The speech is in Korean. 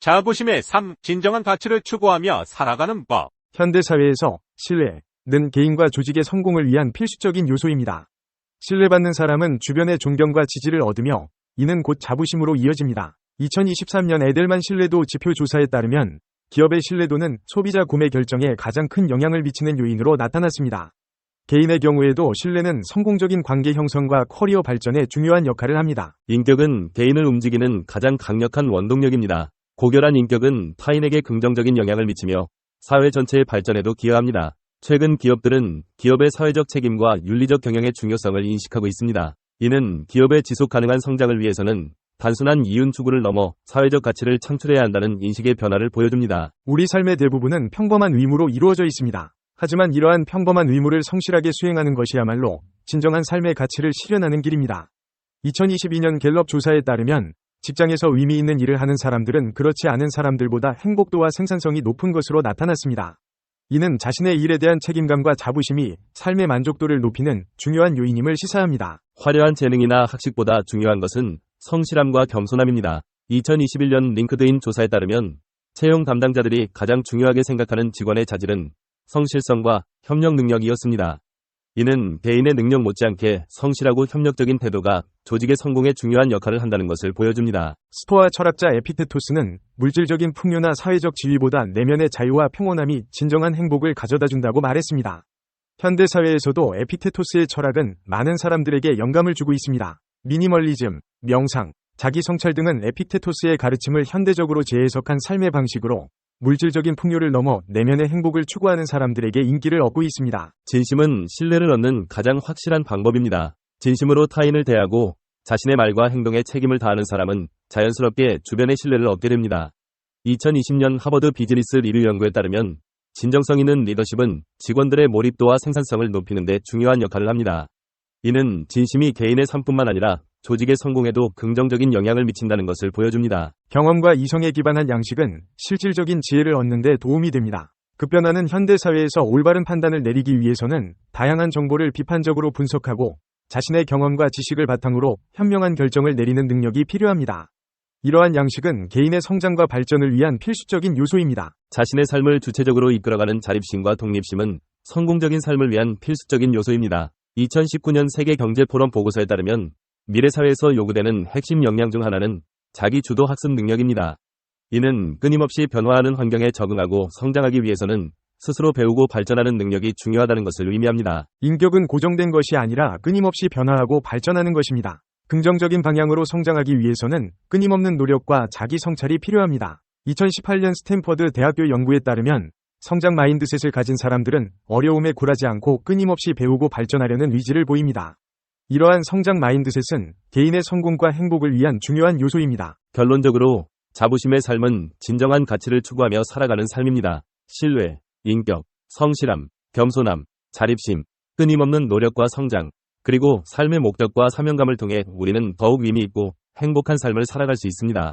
자부심의 삶, 진정한 가치를 추구하며 살아가는 법. 현대사회에서 신뢰는 개인과 조직의 성공을 위한 필수적인 요소입니다. 신뢰받는 사람은 주변의 존경과 지지를 얻으며 이는 곧 자부심으로 이어집니다. 2023년 에델만 신뢰도 지표 조사에 따르면 기업의 신뢰도는 소비자 구매 결정에 가장 큰 영향을 미치는 요인으로 나타났습니다. 개인의 경우에도 신뢰는 성공적인 관계 형성과 커리어 발전에 중요한 역할을 합니다. 인격은 개인을 움직이는 가장 강력한 원동력입니다. 고결한 인격은 타인에게 긍정적인 영향을 미치며 사회 전체의 발전에도 기여합니다. 최근 기업들은 기업의 사회적 책임과 윤리적 경영의 중요성을 인식하고 있습니다. 이는 기업의 지속 가능한 성장을 위해서는 단순한 이윤 추구를 넘어 사회적 가치를 창출해야 한다는 인식의 변화를 보여줍니다. 우리 삶의 대부분은 평범한 의무로 이루어져 있습니다. 하지만 이러한 평범한 의무를 성실하게 수행하는 것이야말로 진정한 삶의 가치를 실현하는 길입니다. 2022년 갤럽 조사에 따르면 직장에서 의미 있는 일을 하는 사람들은 그렇지 않은 사람들보다 행복도와 생산성이 높은 것으로 나타났습니다. 이는 자신의 일에 대한 책임감과 자부심이 삶의 만족도를 높이는 중요한 요인임을 시사합니다. 화려한 재능이나 학식보다 중요한 것은 성실함과 겸손함입니다. 2021년 링크드인 조사에 따르면 채용 담당자들이 가장 중요하게 생각하는 직원의 자질은 성실성과 협력 능력이었습니다. 이는 개인의 능력 못지않게 성실하고 협력적인 태도가 조직의 성공에 중요한 역할을 한다는 것을 보여줍니다. 스토아 철학자 에피테토스는 물질적인 풍요나 사회적 지위보다 내면의 자유와 평온함이 진정한 행복을 가져다준다고 말했습니다. 현대사회에서도 에피테토스의 철학은 많은 사람들에게 영감을 주고 있습니다. 미니멀리즘, 명상, 자기 성찰 등은 에피테토스의 가르침을 현대적으로 재해석한 삶의 방식으로 물질적인 풍요를 넘어 내면의 행복을 추구하는 사람들에게 인기를 얻고 있습니다. 진심은 신뢰를 얻는 가장 확실한 방법입니다. 진심으로 타인을 대하고 자신의 말과 행동에 책임을 다하는 사람은 자연스럽게 주변의 신뢰를 얻게 됩니다. 2020년 하버드 비즈니스 리뷰 연구에 따르면 진정성 있는 리더십은 직원들의 몰입도와 생산성을 높이는 데 중요한 역할을 합니다. 이는 진심이 개인의 삶뿐만 아니라 조직의 성공에도 긍정적인 영향을 미친다는 것을 보여줍니다. 경험과 이성에 기반한 양식은 실질적인 지혜를 얻는 데 도움이 됩니다. 급변하는 현대사회에서 올바른 판단을 내리기 위해서는 다양한 정보를 비판적으로 분석하고 자신의 경험과 지식을 바탕으로 현명한 결정을 내리는 능력이 필요합니다. 이러한 양식은 개인의 성장과 발전을 위한 필수적인 요소입니다. 자신의 삶을 주체적으로 이끌어가는 자립심과 독립심은 성공적인 삶을 위한 필수적인 요소입니다. 2019년 세계경제포럼 보고서에 따르면 미래 사회에서 요구되는 핵심 역량 중 하나는 자기 주도 학습 능력입니다. 이는 끊임없이 변화하는 환경에 적응하고 성장하기 위해서는 스스로 배우고 발전하는 능력이 중요하다는 것을 의미합니다. 인격은 고정된 것이 아니라 끊임없이 변화하고 발전하는 것입니다. 긍정적인 방향으로 성장하기 위해서는 끊임없는 노력과 자기 성찰이 필요합니다. 2018년 스탠퍼드 대학교 연구에 따르면 성장 마인드셋을 가진 사람들은 어려움에 굴하지 않고 끊임없이 배우고 발전하려는 의지를 보입니다. 이러한 성장 마인드셋은 개인의 성공과 행복을 위한 중요한 요소입니다. 결론적으로 자부심의 삶은 진정한 가치를 추구하며 살아가는 삶입니다. 신뢰, 인격, 성실함, 겸손함, 자립심, 끊임없는 노력과 성장, 그리고 삶의 목적과 사명감을 통해 우리는 더욱 의미 있고 행복한 삶을 살아갈 수 있습니다.